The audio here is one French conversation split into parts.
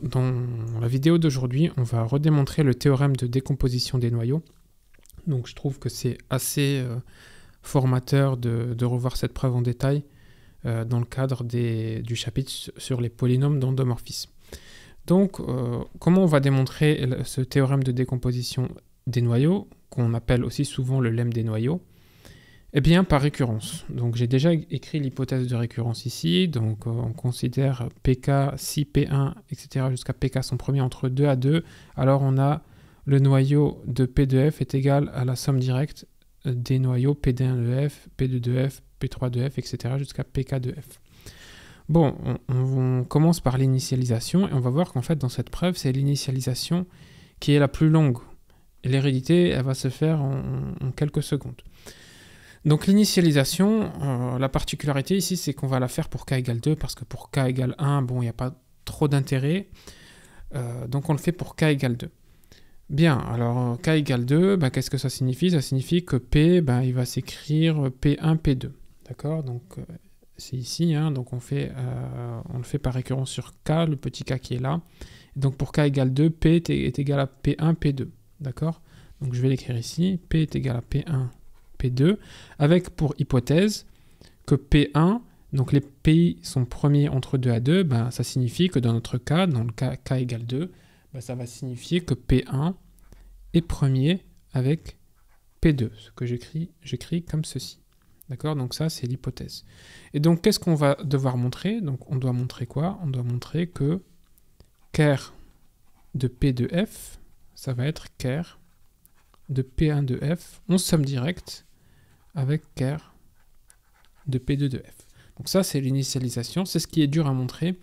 dans la vidéo d'aujourd'hui, on va redémontrer le théorème de décomposition des noyaux. Donc je trouve que c'est assez formateur de revoir cette preuve en détail dans le cadre du chapitre sur les polynômes d'endomorphisme. Donc comment on va démontrer ce théorème de décomposition des noyaux, qu'on appelle aussi souvent le lemme des noyaux? Eh bien, par récurrence. Donc, j'ai déjà écrit l'hypothèse de récurrence ici. Donc, on considère PK, si P1, etc. jusqu'à PK sont premiers entre 2 à 2. Alors, on a le noyau de P de F est égal à la somme directe des noyaux P1 de F, P2 de F, P3 de F, etc. jusqu'à PK de F. Bon, on commence par l'initialisation et on va voir qu'en fait, dans cette preuve, c'est l'initialisation qui est la plus longue. L'hérédité, elle va se faire en quelques secondes. Donc l'initialisation, la particularité ici, c'est qu'on va la faire pour k égale 2, parce que pour k égale 1, bon, il n'y a pas trop d'intérêt. Donc on le fait pour k égale 2. Bien, alors k égale 2, ben, qu'est-ce que ça signifie? Ça signifie que P, ben, il va s'écrire P1, P2. D'accord? Donc c'est ici, hein, donc on le fait par récurrence sur k, le petit k qui est là. Et donc pour k égale 2, P est égal à P1, P2. D'accord? Donc je vais l'écrire ici, P est égal à P1, P2, avec pour hypothèse que P1, donc les PI sont premiers entre 2 à 2, ben, ça signifie que dans notre cas, dans le cas k égale 2, ben, ça va signifier que P1 est premier avec P2, ce que j'écris comme ceci. D'accord? Donc ça, c'est l'hypothèse. Et donc, qu'est-ce qu'on va devoir montrer? Donc, on doit montrer quoi? On doit montrer que ker de P de F, ça va être ker de P1 de F, en somme directe, avec ker de P2 de F. Donc ça, c'est l'initialisation, c'est ce qui est dur à montrer.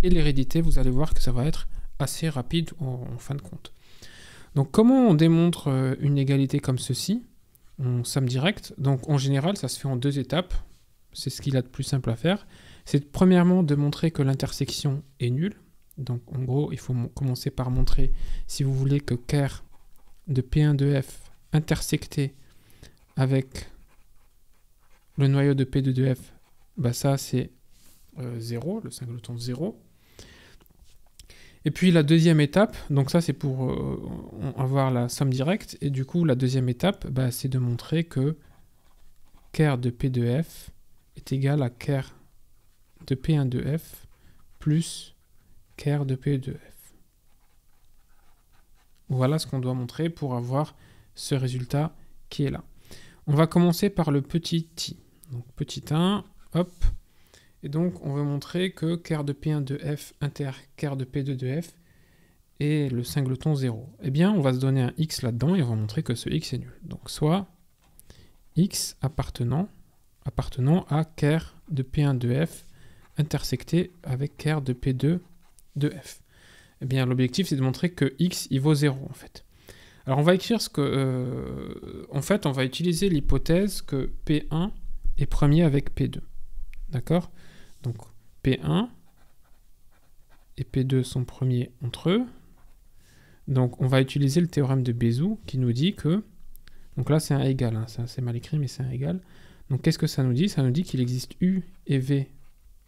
Et l'hérédité, vous allez voir que ça va être assez rapide en fin de compte. Donc comment on démontre une égalité comme ceci, en somme directe? Donc en général, ça se fait en deux étapes. C'est ce qu'il y a de plus simple à faire. C'est premièrement de montrer que l'intersection est nulle. Donc en gros, il faut commencer par montrer, si vous voulez, que ker de P1 de F intersecté avec le noyau de P2 de F, bah ça c'est 0, le singleton 0. Et puis la deuxième étape, donc ça c'est pour avoir la somme directe, et du coup la deuxième étape, bah, c'est de montrer que ker de P de F est égal à ker de P1 de F plus ker de P de F. Voilà ce qu'on doit montrer pour avoir ce résultat qui est là. On va commencer par le petit i. Donc petit 1, hop. Et donc on veut montrer que ker de P1 de F inter ker de P2 de F est le singleton 0. Eh bien, on va se donner un x là-dedans et on va montrer que ce x est nul. Donc soit x appartenant à ker de P1 de F intersecté avec ker de P2 de F. Eh bien, l'objectif, c'est de montrer que x, il vaut 0, en fait. Alors, on va écrire ce que... en fait, on va utiliser l'hypothèse que P1 est premier avec P2. D'accord? Donc, P1 et P2 sont premiers entre eux. Donc, on va utiliser le théorème de Bézout qui nous dit que... Donc là, c'est un égal. Hein, c'est assez mal écrit, mais c'est un égal. Donc, qu'est-ce que ça nous dit? Ça nous dit qu'il existe U et V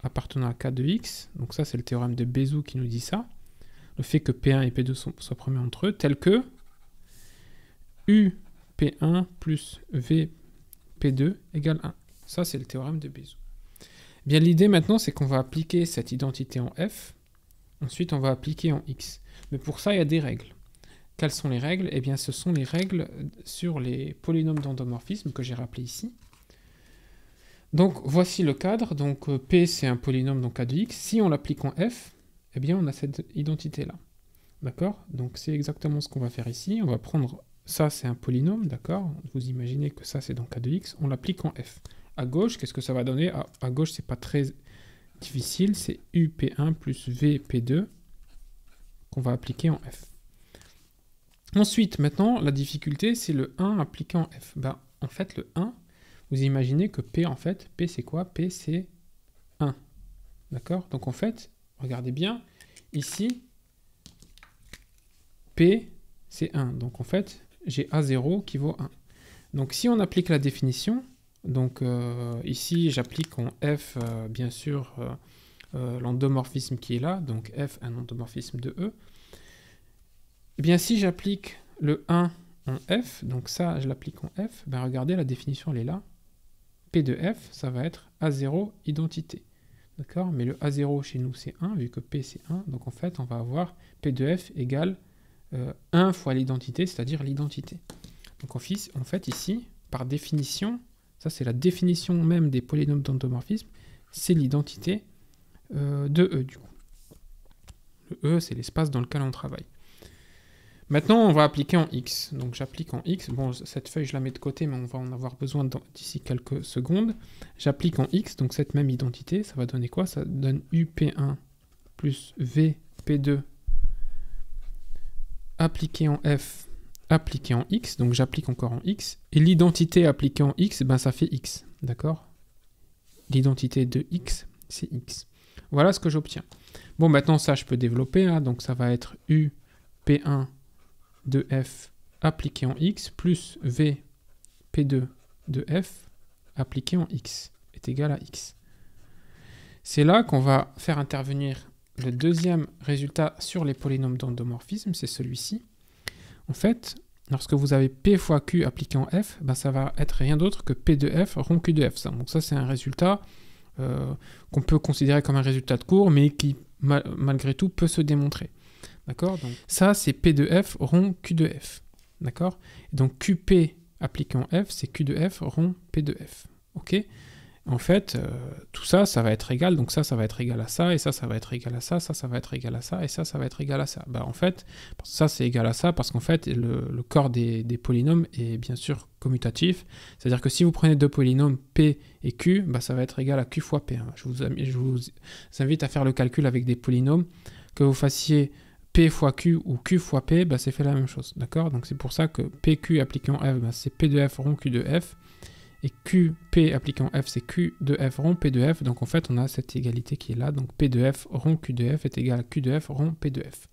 appartenant à K de X. Donc ça, c'est le théorème de Bézout qui nous dit ça. Le fait que P1 et P2 soient premiers entre eux, tel que U P1 plus V P2 égale 1. Ça, c'est le théorème de Bézout. Bien, l'idée maintenant, c'est qu'on va appliquer cette identité en F. Ensuite, on va appliquer en X. Mais pour ça, il y a des règles. Quelles sont les règles? Eh bien, ce sont les règles sur les polynômes d'endomorphisme que j'ai rappelés ici. Donc, voici le cadre. Donc, P, c'est un polynôme, donc K de X. Si on l'applique en F, eh bien, on a cette identité-là. D'accord? Donc, c'est exactement ce qu'on va faire ici. On va prendre... Ça, c'est un polynôme, d'accord? Vous imaginez que ça, c'est dans K de X. On l'applique en F. À gauche, qu'est-ce que ça va donner? À gauche, c'est pas très difficile. C'est UP1 plus VP2 qu'on va appliquer en F. Ensuite, maintenant, la difficulté, c'est le 1 appliqué en F. Ben, en fait, le 1, vous imaginez que P, en fait, P, c'est quoi? P, c'est 1. D'accord? Donc, en fait, regardez bien, ici, P, c'est 1. Donc, en fait, j'ai A0 qui vaut 1. Donc, si on applique la définition, donc ici, j'applique en F, bien sûr, l'endomorphisme qui est là, donc F, un endomorphisme de E, eh bien si j'applique le 1 en F, donc ça je l'applique en F, ben regardez la définition elle est là, P de F ça va être A0 identité, d'accord, mais le A0 chez nous c'est 1, vu que P c'est 1, donc en fait on va avoir P de F égale 1 fois l'identité, c'est-à-dire l'identité. Donc en fait ici, par définition, ça c'est la définition même des polynômes d'endomorphisme, c'est l'identité de E du coup. Le E c'est l'espace dans lequel on travaille. Maintenant on va appliquer en X, donc j'applique en X, bon cette feuille je la mets de côté mais on va en avoir besoin d'ici quelques secondes. J'applique en X, donc cette même identité, ça va donner quoi? Ça donne UP1 plus VP2 appliqué en F, appliqué en X, donc j'applique encore en X, et l'identité appliquée en X, ben ça fait X, d'accord? L'identité de X, c'est X. Voilà ce que j'obtiens. Bon, maintenant ça je peux développer, hein, donc ça va être UP1 de F appliqué en X plus VP2 de F appliqué en X est égal à X. C'est là qu'on va faire intervenir le deuxième résultat sur les polynômes d'endomorphisme, c'est celui-ci. En fait, lorsque vous avez P fois Q appliqué en F, ben ça va être rien d'autre que P de F rond Q de F. Ça. Donc ça, c'est un résultat qu'on peut considérer comme un résultat de cours, mais qui, malgré tout, peut se démontrer. D'accord? Donc ça, c'est P de F rond Q de F. D'accord? Donc QP appliqué en F, c'est Q de F rond P de F. OK? En fait, tout ça, ça va être égal, donc ça va être égal à ça, et ça va être égal à ça, ça va être égal à ça, et ça va être égal à ça. Bah, en fait, ça c'est égal à ça parce qu'en fait, le corps des polynômes est bien sûr commutatif. C'est-à-dire que si vous prenez deux polynômes P et Q, bah, ça va être égal à Q fois P. Hein. Je vous invite à faire le calcul avec des polynômes, que vous fassiez P fois Q ou Q fois P, bah, c'est fait la même chose. D'accord? Donc c'est pour ça que PQ appliqué en F, bah, c'est P de F rond Q de F. Et QP appliqué en F, c'est Q de F rond P de F. Donc en fait, on a cette égalité qui est là. Donc P de F rond Q de F est égal à Q de F rond P de F.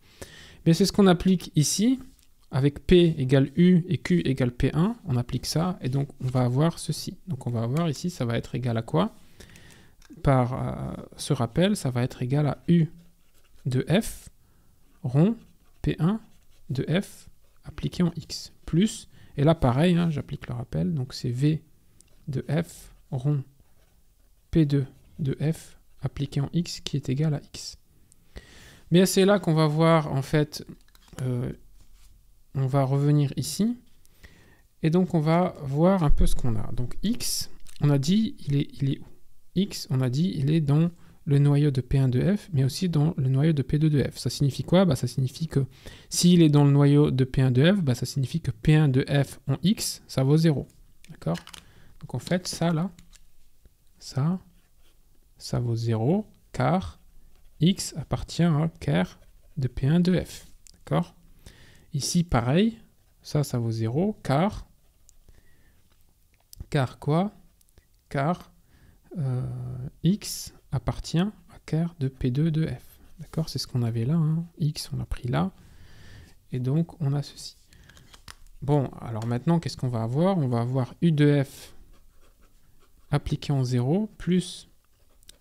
Mais c'est ce qu'on applique ici. Avec P égale U et Q égale P1, on applique ça. Et donc on va avoir ceci. Donc on va avoir ici, ça va être égal à quoi? Par ce rappel, ça va être égal à U de F rond P1 de F appliqué en X. Plus, et là pareil, hein, j'applique le rappel. Donc c'est V de F rond P2 de F appliqué en X qui est égal à X. Mais c'est là qu'on va voir, en fait, on va revenir ici, et donc on va voir un peu ce qu'on a. Donc X, on a dit, il est où? X, on a dit, il est dans le noyau de P1 de F, mais aussi dans le noyau de P2 de F. Ça signifie quoi? Bah, ça signifie que s'il est dans le noyau de P1 de F, bah, ça signifie que P1 de F en X, ça vaut 0. D'accord? Donc en fait, ça là, ça vaut 0, car X appartient à ker de P1 de F. D'accord? Ici, pareil, ça vaut 0, car quoi? Car X appartient à ker de P2 de F. D'accord? C'est ce qu'on avait là, hein. X, on l'a pris là, et donc on a ceci. Bon, alors maintenant, qu'est-ce qu'on va avoir? On va avoir U de F appliqué en 0 plus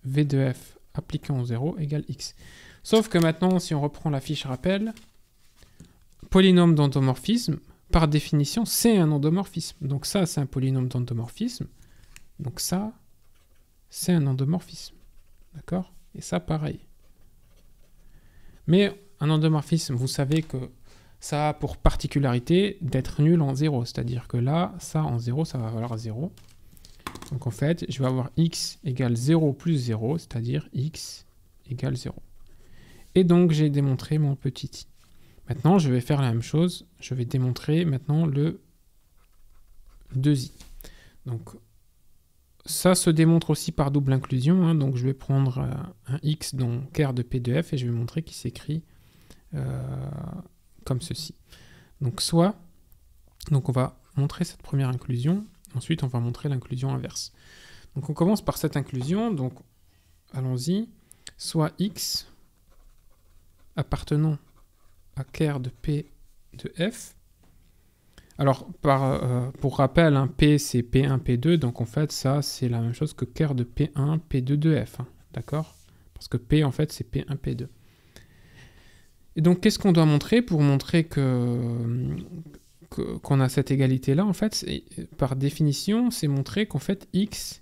V de F appliqué en 0 égale X. Sauf que maintenant, si on reprend la fiche rappel, polynôme d'endomorphisme, par définition, c'est un endomorphisme. Donc ça, c'est un polynôme d'endomorphisme. Donc ça, c'est un endomorphisme. D'accord? Et ça, pareil. Mais un endomorphisme, vous savez que ça a pour particularité d'être nul en 0. C'est-à-dire que là, ça en 0, ça va valoir 0. Donc en fait, je vais avoir x égale 0 plus 0, c'est-à-dire x égale 0. Et donc j'ai démontré mon petit i. Maintenant, je vais faire la même chose. Je vais démontrer maintenant le 2i. Donc ça se démontre aussi par double inclusion. Hein, donc je vais prendre un x dans ker de P de F et je vais montrer qu'il s'écrit comme ceci. Donc on va montrer cette première inclusion. Ensuite, on va montrer l'inclusion inverse. Donc, on commence par cette inclusion. Donc, allons-y. Soit x appartenant à ker de P de F. Alors, pour rappel, hein, P, c'est P1, P2. Donc, en fait, ça, c'est la même chose que ker de P1, P2 de F. Hein, d'accord? Parce que P, en fait, c'est P1, P2. Et donc, qu'est-ce qu'on doit montrer pour montrer qu'on a cette égalité-là? En fait, par définition, c'est montrer qu'en fait, X...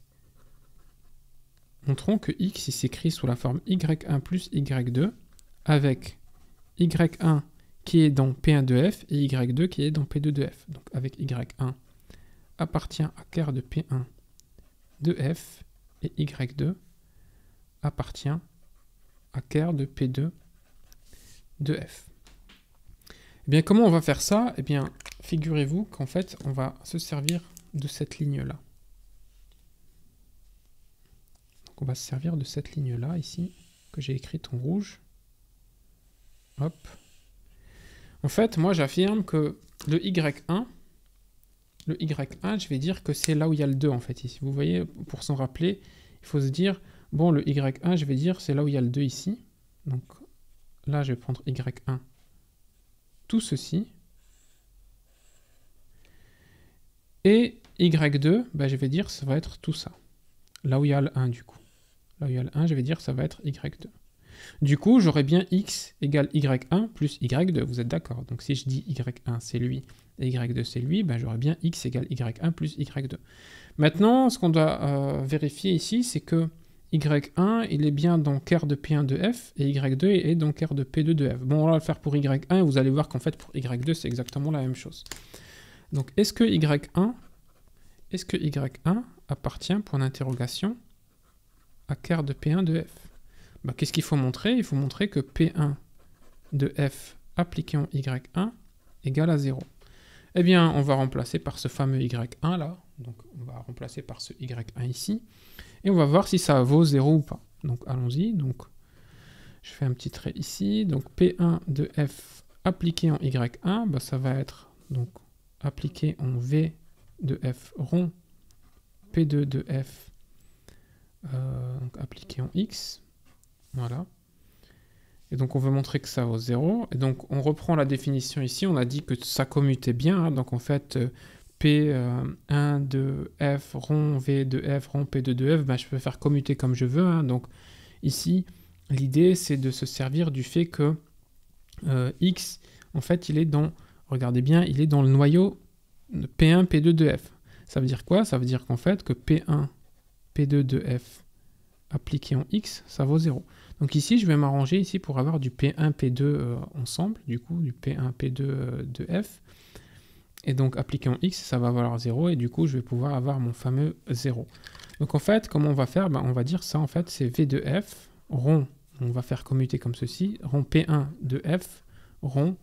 Montrons que X, il s'écrit sous la forme Y1 plus Y2, avec Y1 qui est dans P1 de F et Y2 qui est dans P2 de F. Donc, avec Y1 appartient à ker de P1 de F et Y2 appartient à ker de P2 de F. Eh bien, comment on va faire ça? Eh bien, figurez-vous qu'en fait, on va se servir de cette ligne-là. Donc, on va se servir de cette ligne-là, ici, que j'ai écrite en rouge. Hop. En fait, moi, j'affirme que le Y1, je vais dire que c'est là où il y a le 2, en fait, ici. Vous voyez, pour s'en rappeler, il faut se dire, bon, le Y1, je vais dire, c'est là où il y a le 2 ici. Donc, là, je vais prendre Y1, tout ceci. Et Y2, ben, je vais dire, ça va être tout ça. Là où il y a le 1, du coup. Là où il y a le 1, je vais dire, ça va être Y2. Du coup, j'aurai bien X égale Y1 plus Y2, vous êtes d'accord? Donc, si je dis Y1, c'est lui, et Y2, c'est lui, ben, j'aurai bien X égale Y1 plus Y2. Maintenant, ce qu'on doit vérifier ici, c'est que Y1, il est bien dans ker de P1 de F, et Y2 est dans ker de P2 de F. Bon, on va le faire pour Y1, et vous allez voir qu'en fait, pour Y2, c'est exactement la même chose. Donc, est-ce que Y1 appartient, point d'interrogation, à ker de P1 de F? Ben, qu'est-ce qu'il faut montrer? Il faut montrer que P1 de F appliqué en Y1 égale à 0. Eh bien, on va remplacer par ce fameux Y1 là. Donc, on va remplacer par ce Y1 ici. Et on va voir si ça vaut 0 ou pas. Donc, allons-y. Donc, je fais un petit trait ici. Donc, P1 de F appliqué en Y1, ben, ça va être donc appliqué en V de F rond P2 de F donc appliqué en X. Voilà. Et donc, on veut montrer que ça vaut 0. Et donc, on reprend la définition ici. On a dit que ça commutait bien. Hein. Donc, en fait, P1 de F rond V de F rond P2 de F, ben, je peux faire commuter comme je veux. Hein. Donc, ici, l'idée, c'est de se servir du fait que X, en fait, il est dans, regardez bien, il est dans le noyau P1, P2 de F. Ça veut dire quoi? Ça veut dire qu'en fait, que P1, P2 de F appliqué en X, ça vaut 0. Donc ici, je vais m'arranger ici pour avoir du P1, P2 ensemble, du coup, du P1, P2 de F. Et donc, appliqué en X, ça va valoir 0, et du coup, je vais pouvoir avoir mon fameux 0. Donc en fait, comment on va faire? Ben, on va dire ça, en fait, c'est V de F, rond, on va faire commuter comme ceci, rond P1 de F, rond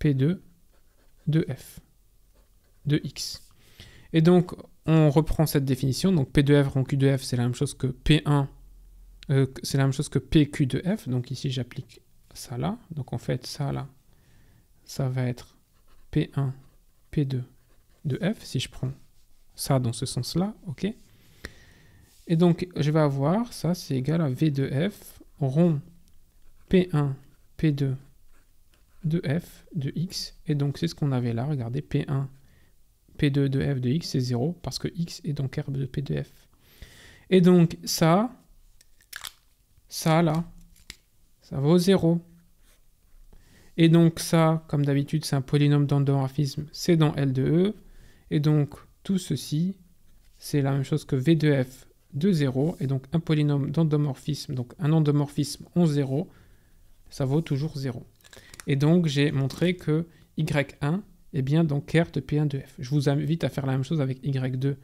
P2 de F, de X. Et donc, on reprend cette définition, donc P de F rond Q de F, c'est la même chose que P1, c'est la même chose que PQ de F, donc ici j'applique ça là, donc en fait ça là, ça va être P1, P2 de F, si je prends ça dans ce sens-là, ok? Et donc je vais avoir, ça c'est égal à V de F, rond P1, P2 de F de X, et donc c'est ce qu'on avait là, regardez, P1, P2 de F de X, c'est 0, parce que X est dans ker de P de F. Et donc ça là, ça vaut 0. Et donc ça, comme d'habitude, c'est un polynôme d'endomorphisme, c'est dans L de E. Et donc tout ceci, c'est la même chose que V de F de 0. Et donc un polynôme d'endomorphisme, donc un endomorphisme en 0, ça vaut toujours 0. Et donc j'ai montré que Y1 est bien dans ker de P1 de F. Je vous invite à faire la même chose avec Y2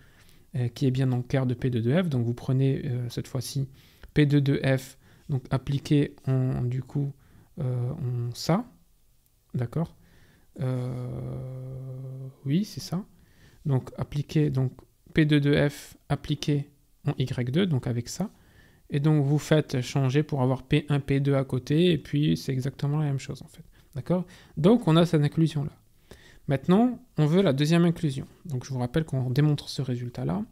qui est bien dans ker de P2 de F. Donc vous prenez cette fois-ci P2 de F, donc appliqué en, du coup, en ça, d'accord? Oui, c'est ça. Donc appliqué, donc P2 de F appliqué en Y2, donc avec ça. Et donc vous faites changer pour avoir P1, P2 à côté, et puis c'est exactement la même chose en fait. D'accord? Donc on a cette inclusion-là. Maintenant, on veut la deuxième inclusion. Donc je vous rappelle qu'on démontre ce résultat-là.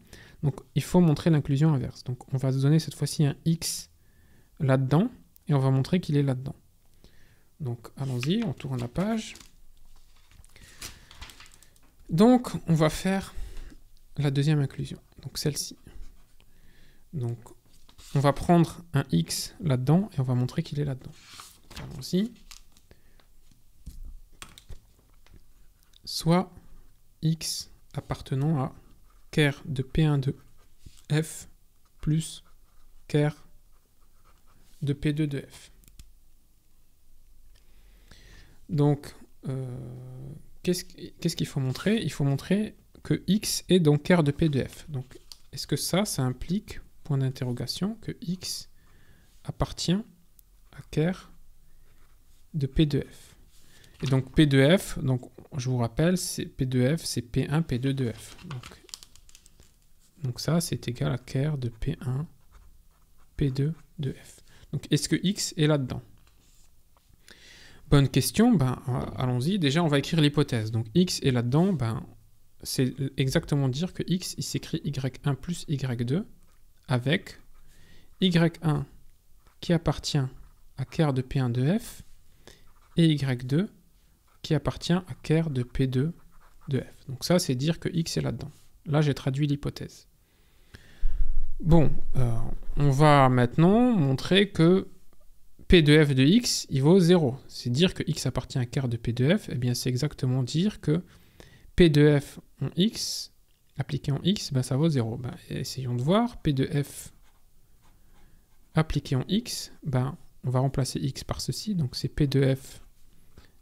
Donc il faut montrer l'inclusion inverse. Donc on va se donner cette fois-ci un X là-dedans, et on va montrer qu'il est là-dedans. Donc allons-y, on tourne la page. Donc on va faire la deuxième inclusion, donc celle-ci. Donc on va prendre un x là-dedans et on va montrer qu'il est là-dedans. Allons-y. Soit x appartenant à ker de P1 de f plus ker de P2 de f. Donc, qu'est-ce qu'il faut montrer? Il faut montrer que x est donc ker de P de f. Donc, est-ce que ça implique, point d'interrogation, que x appartient à ker de P de f? Et donc, P de f, donc, je vous rappelle, P de f, c'est P1, P2 de f. Donc ça, c'est égal à ker de P1, P2 de f. Donc, est-ce que x est là-dedans? Bonne question, ben, allons-y. Déjà, on va écrire l'hypothèse. Donc, x est là-dedans, ben, c'est exactement dire que x, il s'écrit y1 plus y2 avec y1 qui appartient à ker de P1 de f et y2 qui appartient à ker de P2 de f. Donc ça, c'est dire que x est là-dedans. Là, j'ai traduit l'hypothèse. Bon, on va maintenant montrer que P de f de x, il vaut 0. C'est dire que x appartient à ker de P de f, et bien c'est exactement dire que P de f en x, appliqué en x, ben ça vaut 0. Ben, essayons de voir. P de f appliqué en x, ben, on va remplacer x par ceci, donc c'est P de f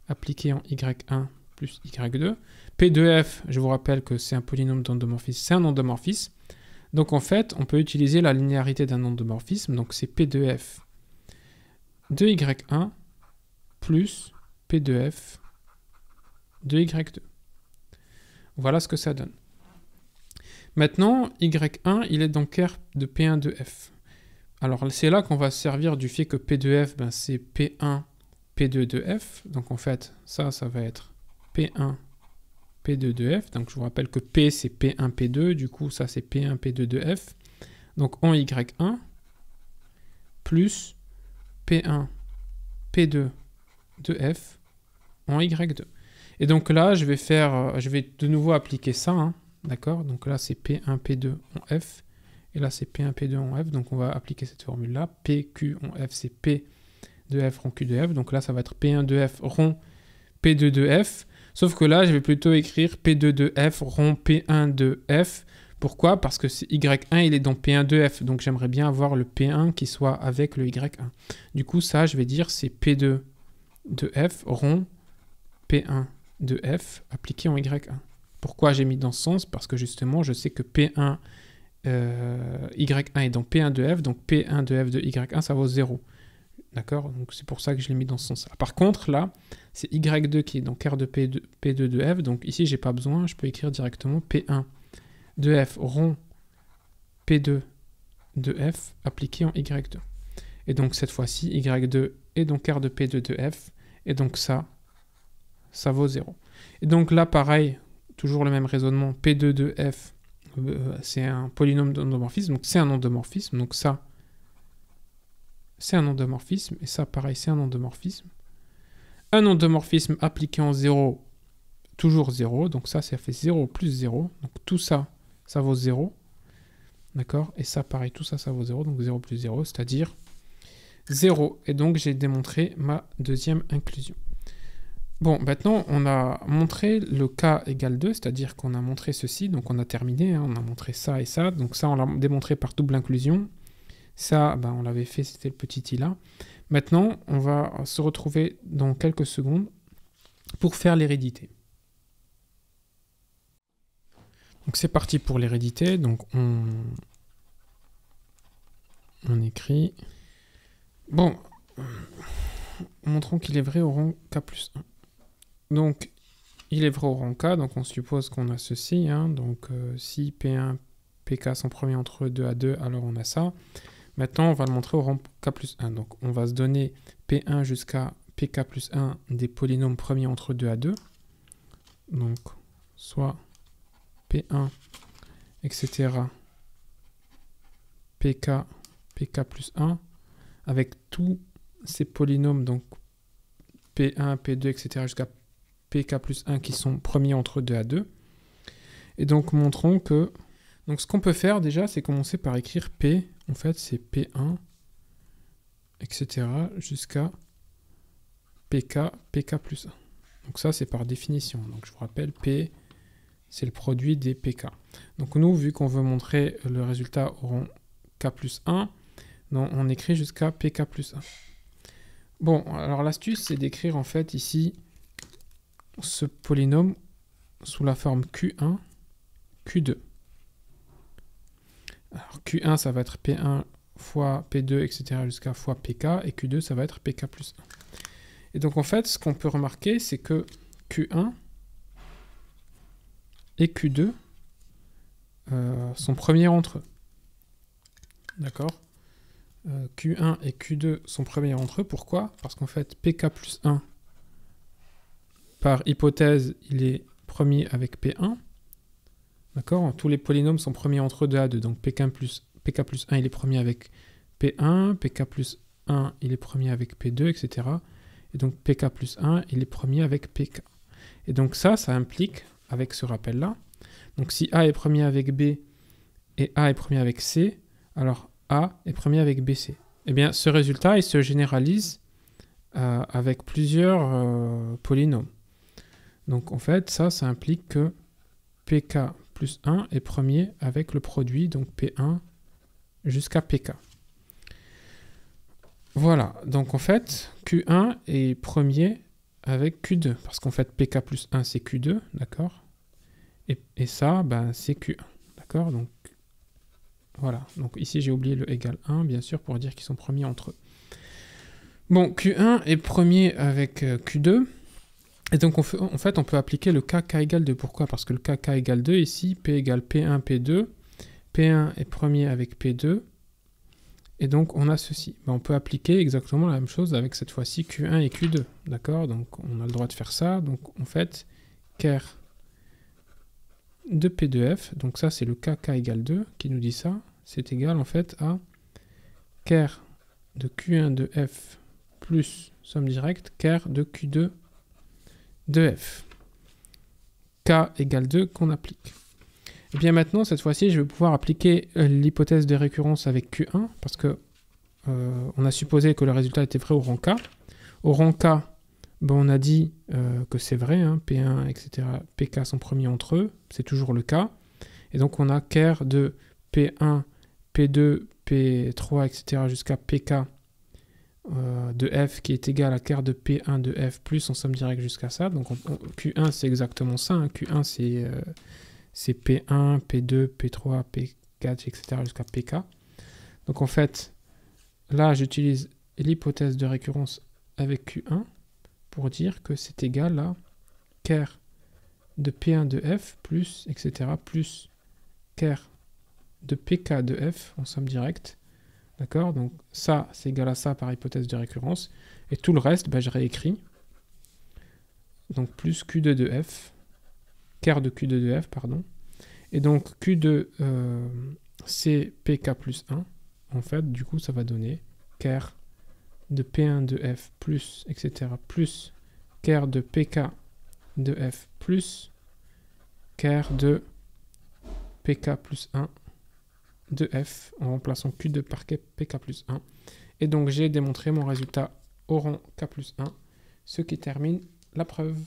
appliqué en y1 plus y2. P de f, je vous rappelle que c'est un polynôme d'endomorphisme, c'est un endomorphisme. Donc en fait, on peut utiliser la linéarité d'un endomorphisme, donc c'est P de f de y1 plus P de f de y2. Voilà ce que ça donne. Maintenant, y1, il est donc ker de P1 de f. Alors c'est là qu'on va se servir du fait que P de f, ben, c'est P1, P2 de f. Donc en fait, ça va être P1, P2 de f. Donc je vous rappelle que P, c'est P1, P2. Du coup, ça, c'est P1, P2 de f. Donc en y1, plus P1, P2 de f en y2. Et donc là, je vais de nouveau appliquer ça, hein, d'accord? Donc là, c'est P1, P2 en f, et là, c'est P1, P2 en f, donc on va appliquer cette formule-là. PQ en f, c'est P de f rond Q de f, donc là, ça va être P1 de f rond P2 de f, sauf que là, je vais plutôt écrire P2 de f rond P1 de f. Pourquoi? Parce que y1, il est dans P1 de f, donc j'aimerais bien avoir le P1 qui soit avec le y1. Du coup, ça, je vais dire, c'est P2 de f rond P1 de f appliqué en y1. Pourquoi j'ai mis dans ce sens? Parce que justement, je sais que y1 est dans P1 de f, donc P1 de f de y1, ça vaut 0. D'accord? Donc c'est pour ça que je l'ai mis dans ce sens-là. Par contre, là, c'est y2 qui est dans ker de P2 de f, donc ici, j'ai pas besoin, je peux écrire directement P1 de f rond P2 de f appliqué en y2. Et donc cette fois-ci, y2 est dans ker de P2 de f, et donc ça vaut 0. Et donc là, pareil, toujours le même raisonnement, P2 de f, c'est un polynôme d'endomorphisme, donc c'est un endomorphisme, donc ça, c'est un endomorphisme, et ça, pareil, c'est un endomorphisme. Un endomorphisme appliqué en 0, toujours 0, donc ça fait 0 plus 0, donc tout ça, ça vaut 0, d'accord? Et ça, pareil, tout ça, ça vaut 0, donc 0 plus 0, c'est-à-dire 0. Et donc, j'ai démontré ma deuxième inclusion. Bon, maintenant, on a montré le k égale 2, c'est-à-dire qu'on a montré ceci, donc on a terminé, hein, on a montré ça et ça, donc ça, on l'a démontré par double inclusion. Ça, ben, on l'avait fait, c'était le petit i là. Maintenant, on va se retrouver dans quelques secondes pour faire l'hérédité. Donc c'est parti pour l'hérédité, donc on écrit... Bon, montrons qu'il est vrai au rang k plus 1. Donc, il est vrai au rang k, donc on suppose qu'on a ceci, hein, donc si P1, PK sont premiers entre 2 à 2, alors on a ça. Maintenant, on va le montrer au rang k plus 1, donc on va se donner P1 jusqu'à PK plus 1 des polynômes premiers entre 2 à 2, donc soit P1, etc., PK, PK plus 1, avec tous ces polynômes, donc P1, P2, etc., jusqu'à PK plus 1 qui sont premiers entre 2 à 2. Et donc, montrons que Donc ce qu'on peut faire déjà, c'est commencer par écrire P. En fait, c'est P1, etc. jusqu'à PK, PK plus 1. Donc ça, c'est par définition. Donc je vous rappelle, P, c'est le produit des PK. Donc nous, vu qu'on veut montrer le résultat au rang K plus 1, donc on écrit jusqu'à PK plus 1. Bon, alors l'astuce, c'est d'écrire en fait ici ce polynôme sous la forme Q1, Q2. Alors Q1, ça va être P1 fois P2, etc. jusqu'à fois PK, et Q2, ça va être PK plus 1. Et donc en fait, ce qu'on peut remarquer, c'est que Q1 et Q2 sont premiers entre eux. D'accord ? Q1 et Q2 sont premiers entre eux. Pourquoi ? Parce qu'en fait, PK plus 1, par hypothèse, il est premier avec P1. D'accord ? Tous les polynômes sont premiers entre eux de A2. Donc PK plus 1, il est premier avec P1. PK plus 1, il est premier avec P2, etc. Et donc PK plus 1, il est premier avec PK. Et donc ça implique, avec ce rappel-là, donc si A est premier avec B et A est premier avec C, alors A est premier avec BC. Eh bien, ce résultat, il se généralise avec plusieurs polynômes. Donc en fait, ça implique que PK plus 1 est premier avec le produit, donc P1 jusqu'à PK. Voilà, donc en fait, Q1 est premier avec Q2, parce qu'en fait, PK plus 1, c'est Q2, d'accord ? Et ça, ben, c'est Q1, d'accord ? Donc, voilà. Donc ici, j'ai oublié le égal 1, bien sûr, pour dire qu'ils sont premiers entre eux. Bon, Q1 est premier avec Q2. Et donc, en fait, on peut appliquer le cas K égale 2. Pourquoi ? Parce que le cas K égale 2, ici, P égale P1, P2. P1 est premier avec P2. Et donc, on a ceci. Ben, on peut appliquer exactement la même chose avec cette fois-ci Q1 et Q2. D'accord ? Donc, on a le droit de faire ça. Donc, en fait, ker de P de F, donc ça, c'est le cas K égale 2 qui nous dit ça. C'est égal, en fait, à ker de Q1 de F plus somme directe, ker de Q2 de F. K égale 2 qu'on applique. Et bien maintenant, cette fois-ci, je vais pouvoir appliquer l'hypothèse de récurrence avec Q1, parce que on a supposé que le résultat était vrai au rang K. Au rang K, ben, on a dit que c'est vrai, hein, P1, etc., PK sont premiers entre eux, c'est toujours le cas. Et donc on a ker de P1, P2, P3, etc., jusqu'à PK de F qui est égal à ker de P1 de F plus en somme directe jusqu'à ça. Donc Q1, c'est exactement ça. Hein. Q1, c'est P1, P2, P3, P4, etc. jusqu'à PK. Donc en fait, là, j'utilise l'hypothèse de récurrence avec Q1 pour dire que c'est égal à ker de P1 de F plus, etc. plus ker de PK de F en somme directe. D'accord? Donc ça, c'est égal à ça par hypothèse de récurrence. Et tout le reste, ben, je réécris. Donc plus Q2 de F, ker de Q2 de F, pardon. Et donc Q2, c'est PK plus 1. En fait, du coup, ça va donner ker de P1 de F plus, etc. plus ker de PK de F plus ker de PK plus 1 de F en remplaçant Q2 par PK plus 1. Et donc j'ai démontré mon résultat au rang K plus 1, ce qui termine la preuve.